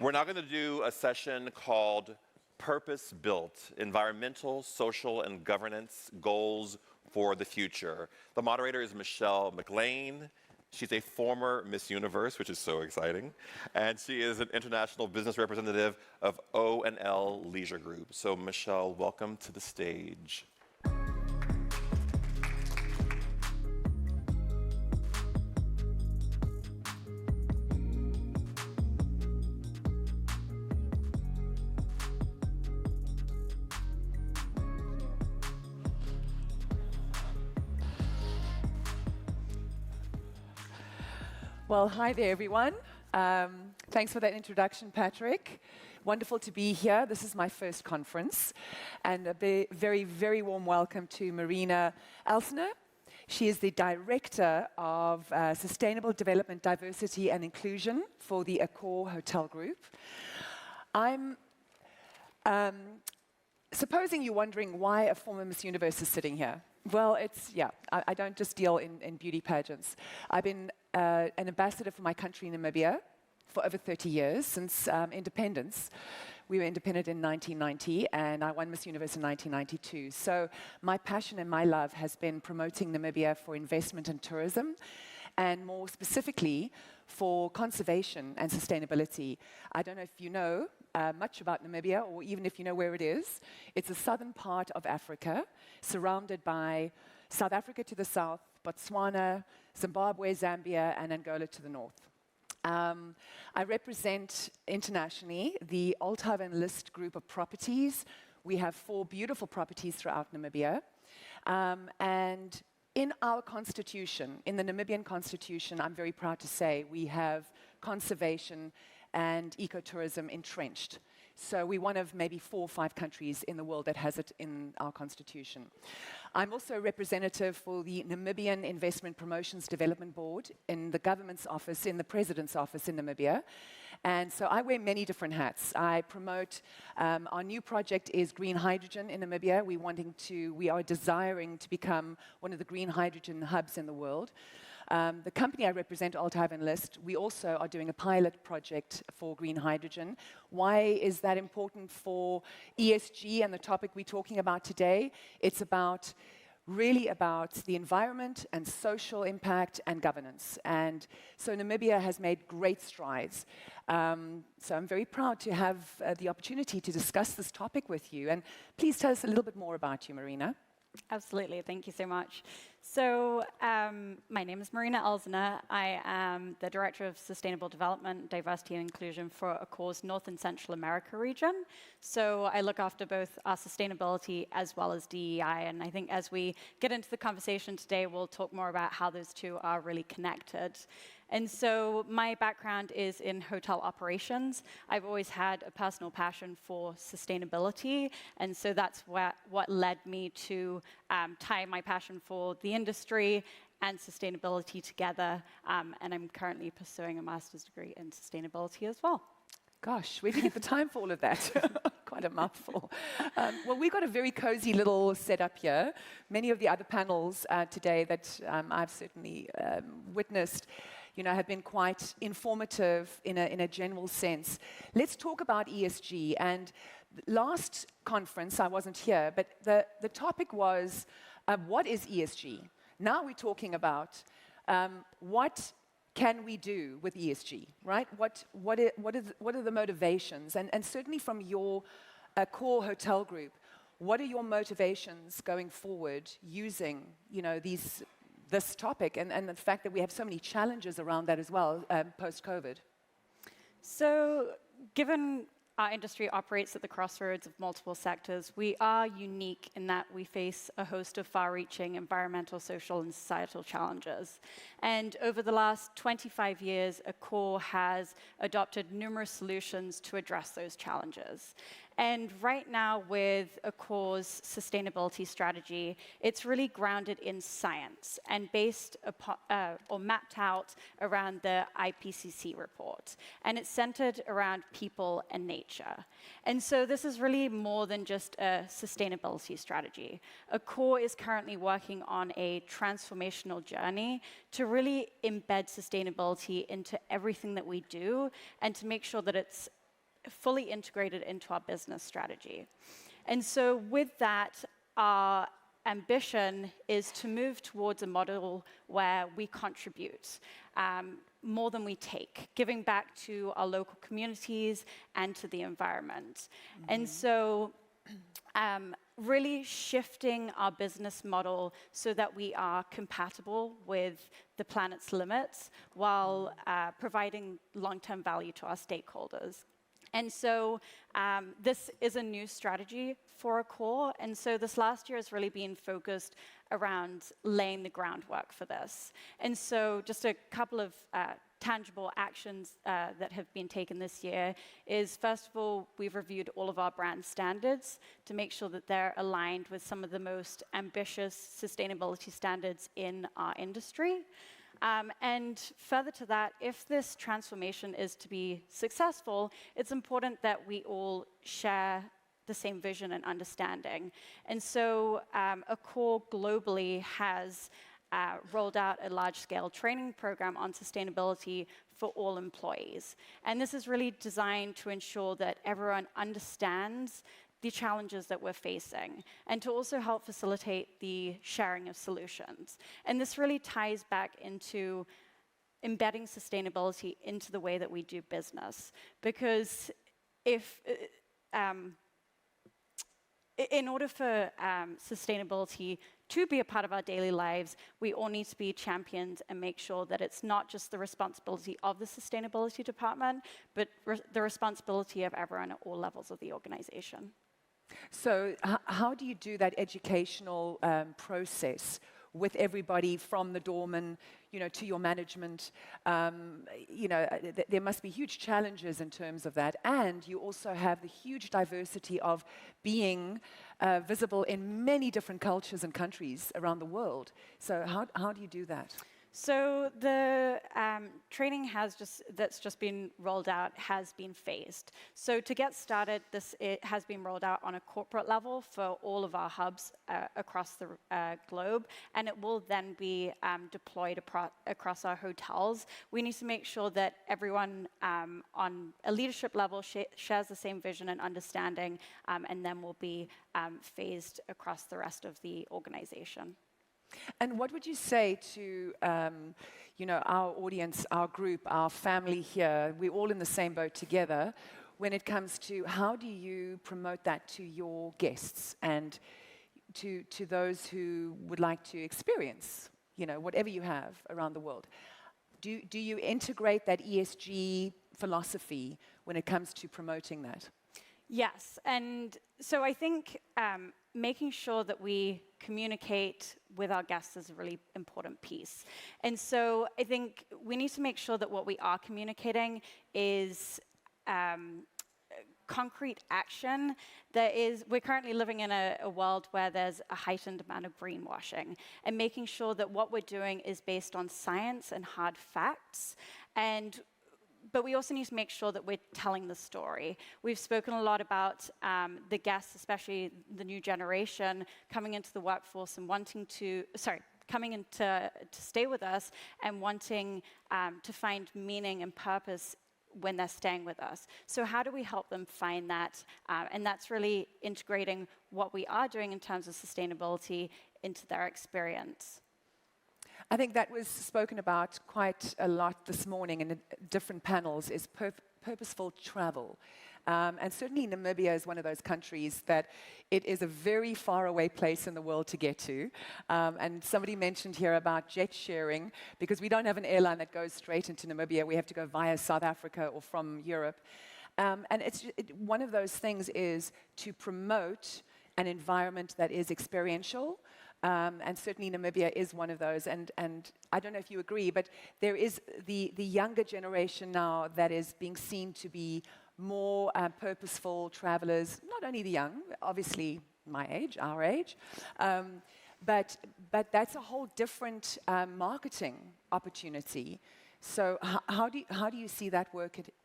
We're now going to do a session called Purpose-Built, Environmental, Social, and Governance Goals for the Future. The moderator is Michelle McLean. She's a former Miss Universe, which is so exciting, and she is an international business representative of O&L Leisure Group. So Michelle, welcome to the stage. Well, hi there, everyone. Thanks for that introduction, Patrick. Wonderful to be here. This is my first conference. And a very, very warm welcome to Marina Elsener. She is the Director of Sustainable Development, Diversity and Inclusion for the Accor Hotel Group. I'm supposing you're wondering why a former Miss Universe is sitting here. Well, I don't just deal in beauty pageants. I've been an ambassador for my country, Namibia, for over 30 years, since independence. We were independent in 1990, and I won Miss Universe in 1992. So my passion and my love has been promoting Namibia for investment and tourism, and more specifically, for conservation and sustainability. I don't know if you know much about Namibia, or even if you know where it is. It's the southern part of Africa, surrounded by South Africa to the south, Botswana, Zimbabwe, Zambia, and Angola to the north. I represent internationally the Ohlthaver and List group of properties. We have 4 beautiful properties throughout Namibia. And in our constitution, in the Namibian constitution, I'm very proud to say we have conservation and ecotourism entrenched. So we're one of maybe 4 or 5 countries in the world that has it in our constitution. I'm also a representative for the Namibian Investment Promotions Development Board in the government's office, in the president's office in Namibia. And so I wear many different hats. I promote, our new project is green hydrogen in Namibia. We are desiring to become one of the green hydrogen hubs in the world. The company I represent, Ohlthaver and List, we also are doing a pilot project for green hydrogen. Why is that important for ESG and the topic we're talking about today? It's really about the environment and social impact and governance. And so Namibia has made great strides. So I'm very proud to have the opportunity to discuss this topic with you. And please tell us a little bit more about you, Marina. Absolutely, thank you so much. So my name is Marina Elsener. I am the Director of Sustainable Development, Diversity and Inclusion for Accor's North and Central America region. So I look after both our sustainability as well as DEI, and I think as we get into the conversation today, we'll talk more about how those two are really connected. And so my background is in hotel operations. I've always had a personal passion for sustainability, and so that's what led me to tie my passion for the industry and sustainability together, and I'm currently pursuing a master's degree in sustainability as well. Gosh, where do you get the time for all of that? Quite a mouthful. Well, we've got a very cozy little setup here. Many of the other panels today that I've certainly witnessed, have been quite informative in a general sense. Let's talk about ESG. And last conference, I wasn't here, but the topic was, what is ESG? Now we're talking about what can we do with ESG, right? What are the motivations? And certainly from your core hotel group, what are your motivations going forward using, this topic and the fact that we have so many challenges around that as well, post-COVID? So given our industry operates at the crossroads of multiple sectors, we are unique in that we face a host of far-reaching environmental, social, and societal challenges. And over the last 25 years, Accor has adopted numerous solutions to address those challenges. And right now, with Accor's sustainability strategy, it's really grounded in science and based upon, or mapped out around the IPCC report. And it's centered around people and nature. And so this is really more than just a sustainability strategy. Accor is currently working on a transformational journey to really embed sustainability into everything that we do and to make sure that it's fully integrated into our business strategy. And so with that, our ambition is to move towards a model where we contribute more than we take, giving back to our local communities and to the environment. And so really shifting our business model so that we are compatible with the planet's limits while providing long-term value to our stakeholders. And so this is a new strategy for Accor, and so this last year has really been focused around laying the groundwork for this. And so just a couple of tangible actions that have been taken this year is, first of all, we've reviewed all of our brand standards to make sure that they're aligned with some of the most ambitious sustainability standards in our industry. And further to that, if this transformation is to be successful, it's important that we all share the same vision and understanding. And so Accor globally has rolled out a large-scale training program on sustainability for all employees. And this is really designed to ensure that everyone understands the challenges that we're facing, and to also help facilitate the sharing of solutions. And this really ties back into embedding sustainability into the way that we do business. Because if, in order for sustainability to be a part of our daily lives, we all need to be champions and make sure that it's not just the responsibility of the sustainability department, but the responsibility of everyone at all levels of the organization. So how do you do that educational process with everybody from the doorman, to your management? There must be huge challenges in terms of that. And you also have the huge diversity of being visible in many different cultures and countries around the world. So how do you do that? So the training that's just been rolled out has been phased. So to get started, it has been rolled out on a corporate level for all of our hubs across the globe, and it will then be deployed across our hotels. We need to make sure that everyone on a leadership level shares the same vision and understanding, and then will be phased across the rest of the organization. And what would you say to, our audience, our group, our family here? We're all in the same boat together when it comes to how do you promote that to your guests and to those who would like to experience, whatever you have around the world? Do you integrate that ESG philosophy when it comes to promoting that? Yes, and so I think making sure that we communicate with our guests is a really important piece. And so I think we need to make sure that what we are communicating is concrete action. We're currently living in a world where there's a heightened amount of greenwashing, and making sure that what we're doing is based on science and hard facts. But we also need to make sure that we're telling the story. We've spoken a lot about the guests, especially the new generation, coming into the workforce and coming in to stay with us and wanting to find meaning and purpose when they're staying with us. So how do we help them find that? And that's really integrating what we are doing in terms of sustainability into their experience. I think that was spoken about quite a lot this morning in different panels, is purposeful travel. And certainly Namibia is one of those countries that it is a very far away place in the world to get to. And somebody mentioned here about jet sharing, because we don't have an airline that goes straight into Namibia. We have to go via South Africa or from Europe. And one of those things is to promote an environment that is experiential. And certainly Namibia is one of those, and I don't know if you agree, but there is the younger generation now that is being seen to be more purposeful travelers, not only the young, obviously my age, our age, but that's a whole different marketing opportunity. So how do you see that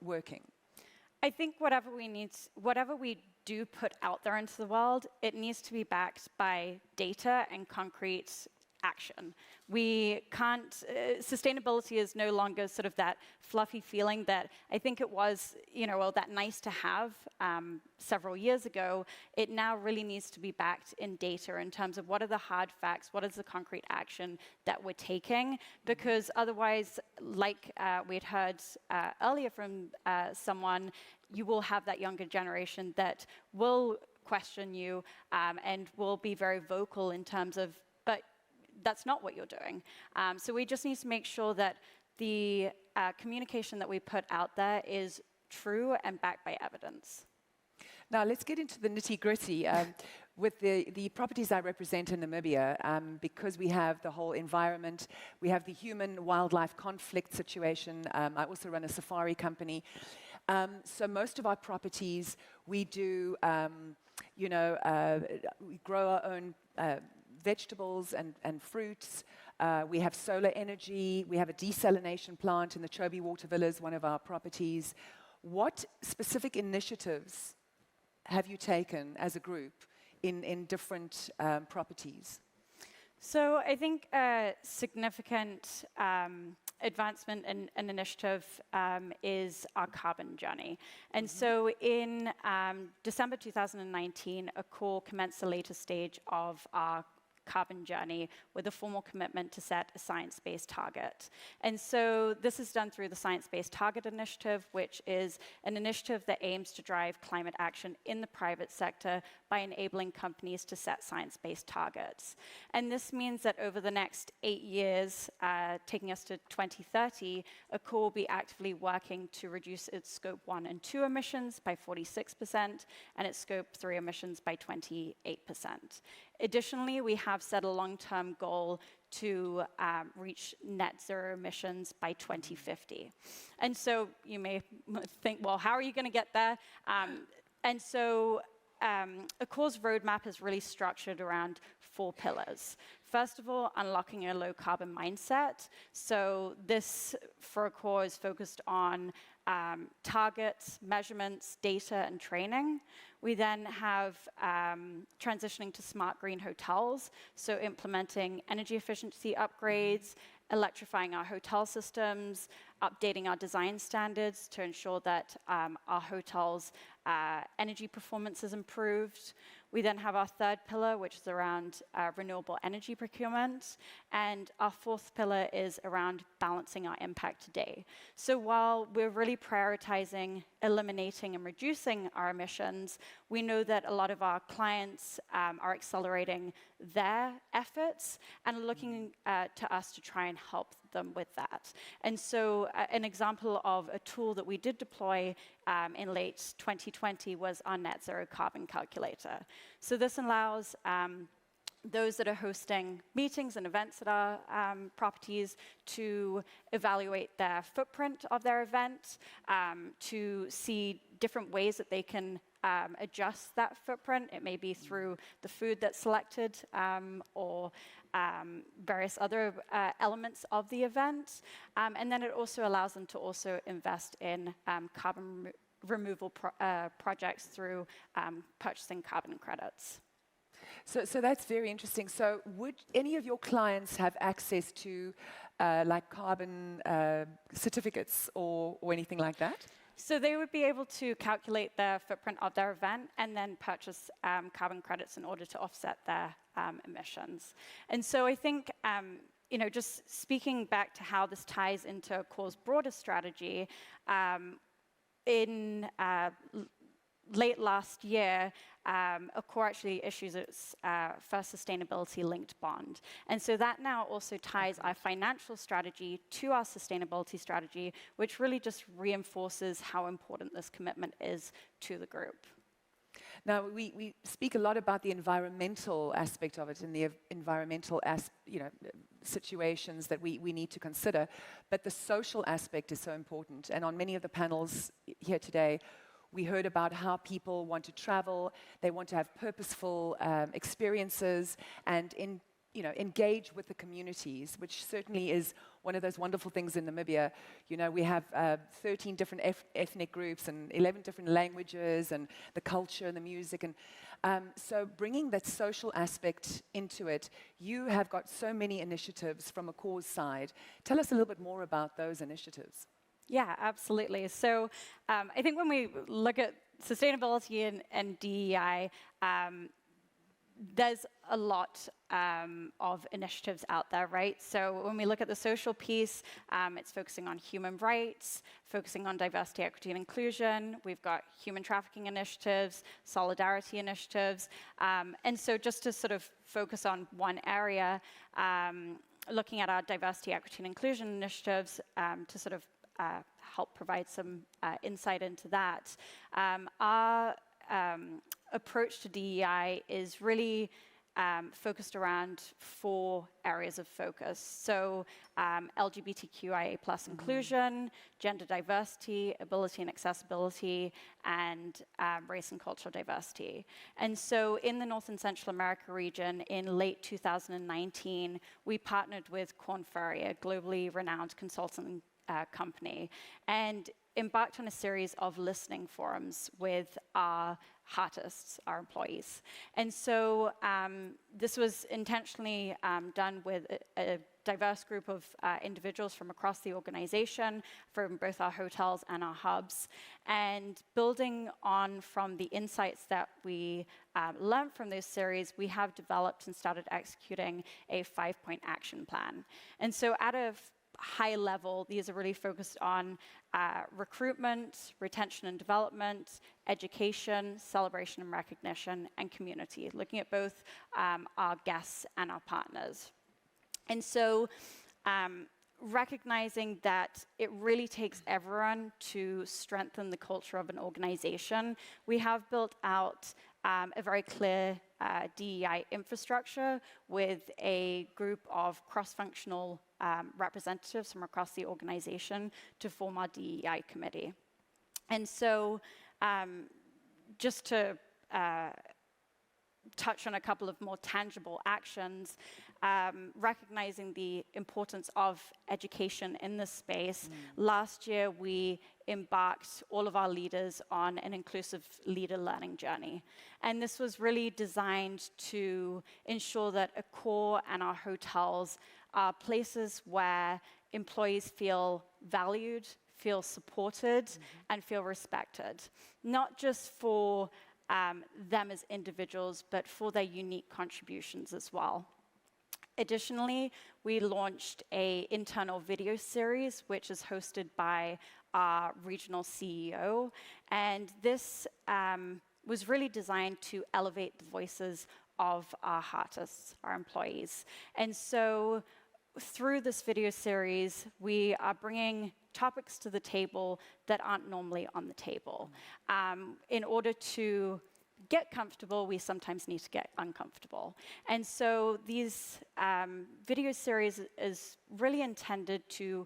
working? I think whatever we do put out there into the world, it needs to be backed by data and concrete action. We can't, sustainability is no longer sort of that fluffy feeling that I think it was, well, that nice to have several years ago. It now really needs to be backed in data in terms of what are the hard facts, what is the concrete action that we're taking, because otherwise, like we'd heard earlier from someone, you will have that younger generation that will question you and will be very vocal in terms of, but that's not what you're doing. So we just need to make sure that the communication that we put out there is true and backed by evidence. Now, let's get into the nitty-gritty. With the properties I represent in Namibia, because we have the whole environment, we have the human-wildlife conflict situation. I also run a safari company. So most of our properties, we do, we grow our own vegetables and fruits. We have solar energy. We have a desalination plant in the Chobe Water Villas, one of our properties. What specific initiatives have you taken as a group in different properties? So I think a significant advancement and initiative is our carbon journey. And so in December 2019, Accor commenced the latest stage of our carbon journey with a formal commitment to set a science-based target. And so this is done through the Science-Based Target Initiative, which is an initiative that aims to drive climate action in the private sector by enabling companies to set science-based targets. And this means that over the next 8 years, taking us to 2030, Accor will be actively working to reduce its Scope 1 and 2 emissions by 46% and its Scope 3 emissions by 28%. Additionally, we have set a long-term goal to reach net zero emissions by 2050. And so you may think, well, how are you going to get there? And so Accor's roadmap is really structured around 4 pillars. First of all, unlocking a low-carbon mindset. So this, for Accor, is focused on targets, measurements, data, and training. We then have transitioning to smart green hotels, so implementing energy efficiency upgrades, electrifying our hotel systems, updating our design standards to ensure that our hotels' energy performance is improved. We then have our third pillar, which is around renewable energy procurement. And our fourth pillar is around balancing our impact today. So while we're really prioritizing eliminating and reducing our emissions, we know that a lot of our clients are accelerating their efforts and looking to us to try and help them with that. And so an example of a tool that we did deploy in late 2020 was our net zero carbon calculator. So this allows those that are hosting meetings and events at our properties to evaluate their footprint of their event, to see different ways that they can adjust that footprint. It may be through the food that's selected or various other elements of the event. And then it also allows them to also invest in carbon removal projects through purchasing carbon credits. So that's very interesting. So would any of your clients have access to like carbon certificates or anything like that? So they would be able to calculate the footprint of their event and then purchase carbon credits in order to offset their emissions. And so I think, just speaking back to how this ties into Accor's broader strategy, in late last year, Accor actually issues its first sustainability-linked bond. And so that now also ties our financial strategy to our sustainability strategy, which really just reinforces how important this commitment is to the group. Now, we speak a lot about the environmental aspect of it and the environmental situations that we need to consider, but the social aspect is so important. And on many of the panels here today, we heard about how people want to travel, they want to have purposeful experiences, and in engage with the communities, which certainly is one of those wonderful things in Namibia. We have 13 different ethnic groups and 11 different languages and the culture and the music. And so bringing that social aspect into it, you have got so many initiatives from Accor's side. Tell us a little bit more about those initiatives. Yeah, absolutely. So I think when we look at sustainability and DEI, there's a lot of initiatives out there, right? So when we look at the social piece, it's focusing on human rights, focusing on diversity, equity, and inclusion. We've got human trafficking initiatives, solidarity initiatives. And so just to sort of focus on one area, looking at our diversity, equity, and inclusion initiatives to sort of help provide some insight into that. Our approach to DEI is really focused around 4 areas of focus. So LGBTQIA+ inclusion, gender diversity, ability and accessibility, and race and cultural diversity. And so in the North and Central America region, in late 2019, we partnered with Korn Ferry, a globally renowned consulting company, and embarked on a series of listening forums with our artists, our employees. And so this was intentionally done with a diverse group of individuals from across the organization, from both our hotels and our hubs, and building on from the insights that we learned from those series, we have developed and started executing a 5-point action plan. And so at a high level, these are really focused on recruitment, retention and development, education, celebration and recognition, and community, looking at both our guests and our partners. And so recognizing that it really takes everyone to strengthen the culture of an organization, we have built out a very clear DEI infrastructure with a group of cross-functional representatives from across the organization to form our DEI committee. And so just to touch on a couple of more tangible actions, recognizing the importance of education in this space. Last year, we embarked all of our leaders on an inclusive leader learning journey. And this was really designed to ensure that Accor and our hotels are places where employees feel valued, feel supported, and feel respected, not just for them as individuals, but for their unique contributions as well. Additionally, we launched an internal video series, which is hosted by our regional CEO, and this was really designed to elevate the voices of our artists, our employees. And so through this video series, we are bringing topics to the table that aren't normally on the table. In order to get comfortable, we sometimes need to get uncomfortable. And so these video series is really intended to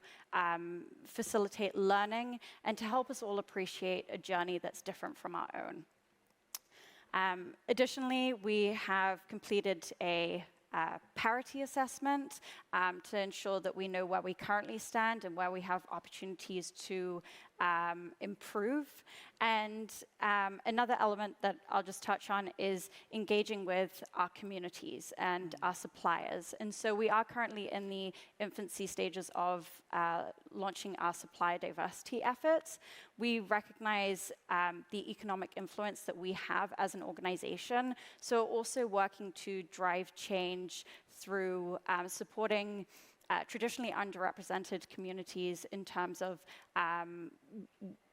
facilitate learning and to help us all appreciate a journey that's different from our own. Additionally, we have completed a parity assessment to ensure that we know where we currently stand and where we have opportunities to improve. And another element that I'll just touch on is engaging with our communities and our suppliers. And so we are currently in the infancy stages of launching our supplier diversity efforts. We recognize the economic influence that we have as an organization, so also working to drive change through supporting traditionally underrepresented communities in terms of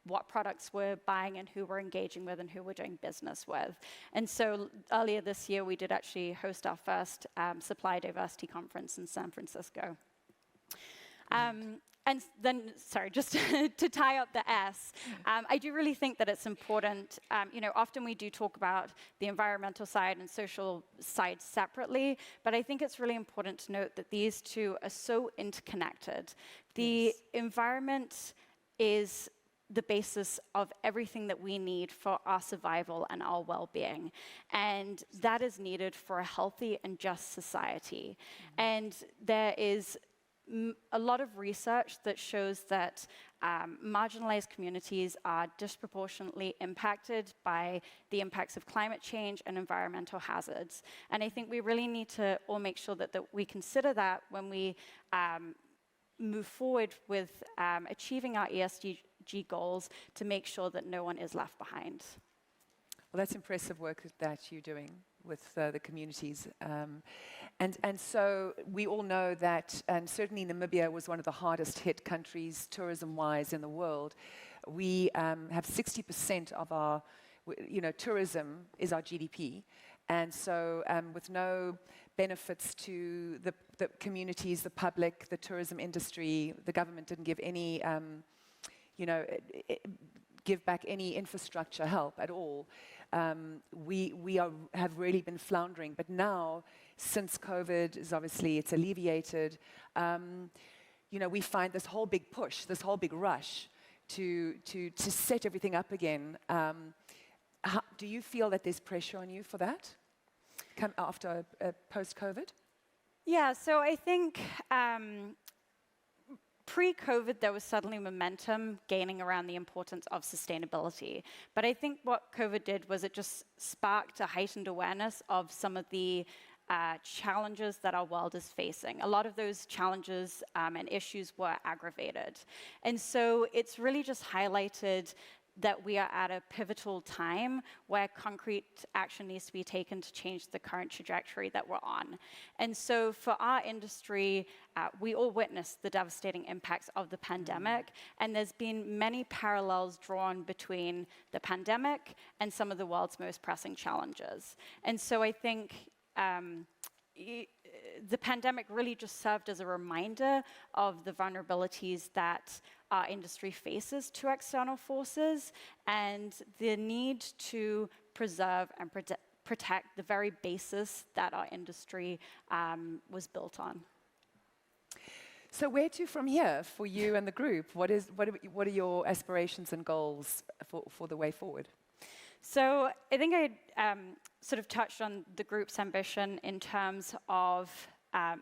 what products we're buying and who we're engaging with and who we're doing business with. And so earlier this year, we did actually host our first Supply Diversity Conference in San Francisco. And then, sorry, just to tie up the S, I do really think that it's important, often we do talk about the environmental side and social side separately, but I think it's really important to note that these two are so interconnected. The environment is the basis of everything that we need for our survival and our well-being. And that is needed for a healthy and just society. And there is a lot of research that shows that marginalized communities are disproportionately impacted by the impacts of climate change and environmental hazards. And I think we really need to all make sure that we consider that when we move forward with achieving our ESG goals, to make sure that no one is left behind. Well, that's impressive work that you're doing with the communities. And so we all know that, and certainly Namibia was one of the hardest hit countries tourism-wise in the world. We have 60% of our, tourism is our GDP. And so with no benefits to the communities, the public, the tourism industry, the government didn't give any, give back any infrastructure help at all. We have really been floundering. But now, since COVID is obviously, it's alleviated, we find this whole big push, this whole big rush to set everything up again. Do you feel that there's pressure on you for that, after post-COVID? Yeah, so I think pre-COVID, there was suddenly momentum gaining around the importance of sustainability. But I think what COVID did was it just sparked a heightened awareness of some of the challenges that our world is facing. A lot of those challenges and issues were aggravated. And so it's really just highlighted that we are at a pivotal time where concrete action needs to be taken to change the current trajectory that we're on. And so for our industry, we all witnessed the devastating impacts of the pandemic, and there's been many parallels drawn between the pandemic and some of the world's most pressing challenges. And so I think the pandemic really just served as a reminder of the vulnerabilities that our industry faces to external forces and the need to preserve and protect the very basis that our industry was built on. So where to from here for you and the group? What are your aspirations and goals for the way forward? So I think I sort of touched on the group's ambition in terms of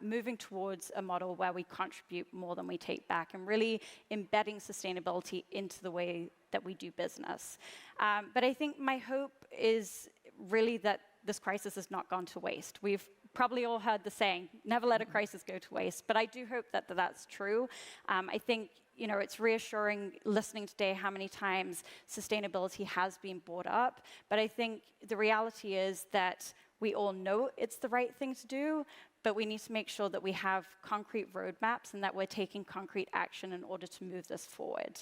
moving towards a model where we contribute more than we take back and really embedding sustainability into the way that we do business. But I think my hope is really that this crisis has not gone to waste. We've probably all heard the saying, never let a crisis go to waste, but I do hope that that's true. I think it's reassuring listening today how many times sustainability has been brought up, but I think the reality is that we all know it's the right thing to do, but we need to make sure that we have concrete roadmaps and that we're taking concrete action in order to move this forward.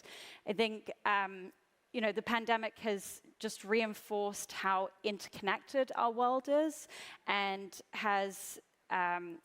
I think the pandemic has just reinforced how interconnected our world is and has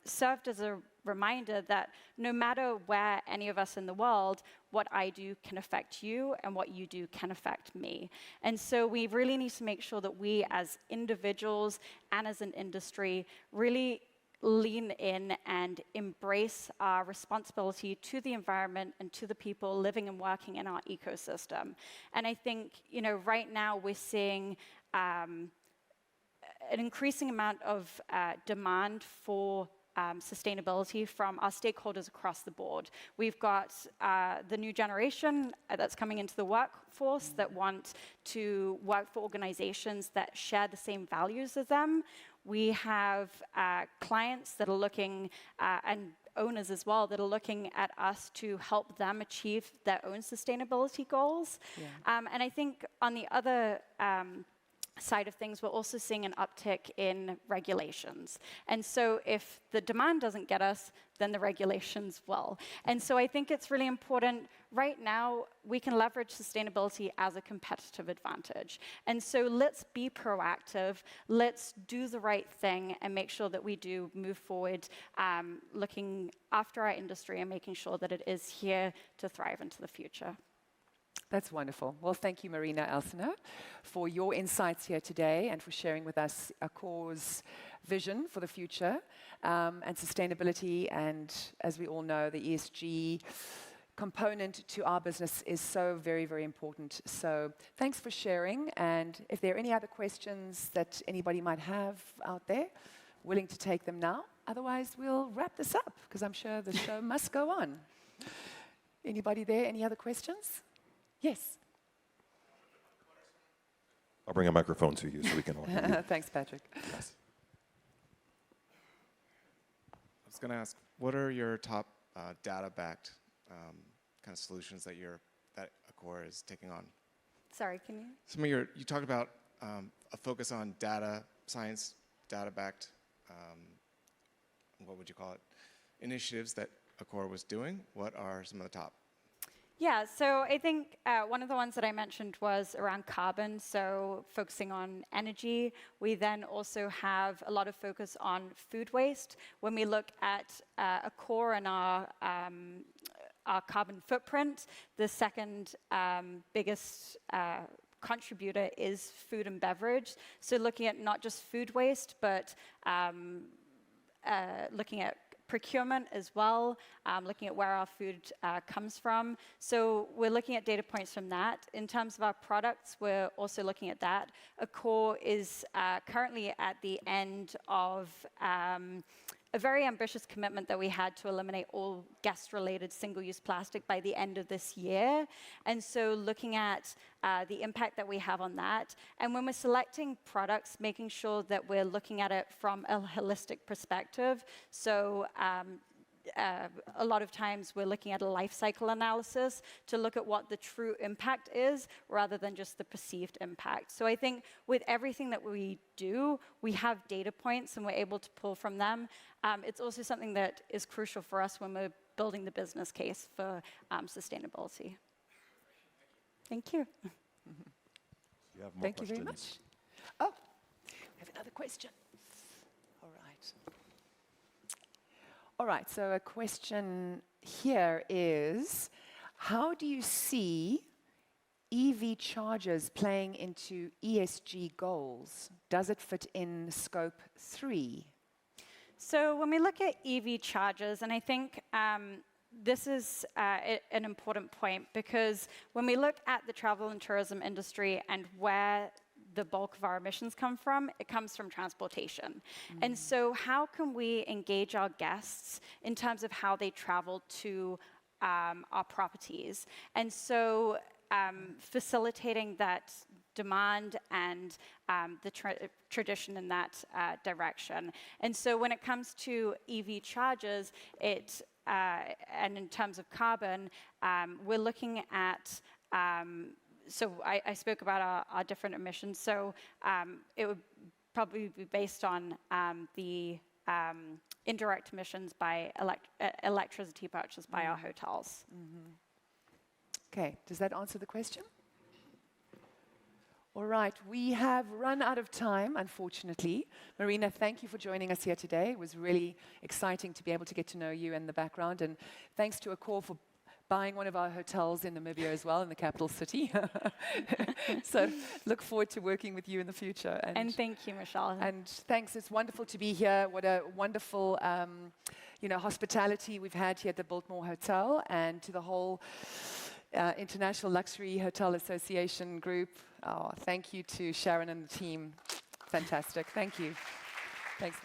served as a reminder that no matter where any of us in the world, what I do can affect you and what you do can affect me. And so we really need to make sure that we as individuals and as an industry really lean in and embrace our responsibility to the environment and to the people living and working in our ecosystem. And I think, right now we're seeing an increasing amount of demand for sustainability from our stakeholders across the board. We've got the new generation that's coming into the workforce that want to work for organizations that share the same values as them. We have clients that are looking, and owners as well, that are looking at us to help them achieve their own sustainability goals. Yeah. And I think on the other side of things, we're also seeing an uptick in regulations. And so if the demand doesn't get us, then the regulations will. And so I think it's really important. Right now, we can leverage sustainability as a competitive advantage. And so let's be proactive. Let's do the right thing and make sure that we do move forward, looking after our industry and making sure that it is here to thrive into the future. That's wonderful. Well, thank you, Marina, Elsener, for your insights here today and for sharing with us Accor's vision for the future and sustainability. And as we all know, the ESG component to our business is so very, very important. So thanks for sharing. And if there are any other questions that anybody might have out there, willing to take them now. Otherwise, we'll wrap this up, because I'm sure the show must go on. Anybody there? Any other questions? Yes. I'll bring a microphone to you so we can all hear you. Thanks, Patrick. Yes. I was going to ask, what are your top data-backed kind of solutions that Accor is taking on? Sorry, can you? You talked about a focus on data science, data-backed, what would you call it, initiatives that Accor was doing. What are some of the top? Yeah, so I think one of the ones that I mentioned was around carbon, so focusing on energy. We then also have a lot of focus on food waste. When we look at Accor and our carbon footprint, the second biggest contributor is food and beverage. So looking at not just food waste, but looking at procurement as well, looking at where our food comes from. So we're looking at data points from that. In terms of our products, we're also looking at that. Accor is currently at the end of a very ambitious commitment that we had to eliminate all guest-related single-use plastic by the end of this year. And so looking at the impact that we have on that. And when we're selecting products, making sure that we're looking at it from a holistic perspective. So a lot of times we're looking at a life cycle analysis to look at what the true impact is rather than just the perceived impact. So I think with everything that we do, we have data points and we're able to pull from them. It's also something that is crucial for us when we're building the business case for sustainability. Thank you. You have more Thank you very questions. much. Oh, we have another question. All right. All right, so a question here is, how do you see EV chargers playing into ESG goals? Does it fit in scope 3? So when we look at EV chargers, and I think this is an important point, because when we look at the travel and tourism industry and where the bulk of our emissions come from, it comes from transportation. And so how can we engage our guests in terms of how they travel to our properties? And so facilitating that demand and the tradition in that direction. And so when it comes to EV chargers, and in terms of carbon, we're looking at so I spoke about our different emissions. So it would probably be based on the indirect emissions by electricity purchased by our hotels. Okay, does that answer the question? All right, we have run out of time, unfortunately. Marina, thank you for joining us here today. It was really exciting to be able to get to know you in the background. And thanks to Accor for buying one of our hotels in Namibia as well, in the capital city. So look forward to working with you in the future. And thank you, Michelle. And thanks, it's wonderful to be here. What a wonderful hospitality we've had here at the Biltmore Hotel, and to the whole International Luxury Hotel Association group. Oh, thank you to Sharon and the team. Fantastic. Thank you. Thanks.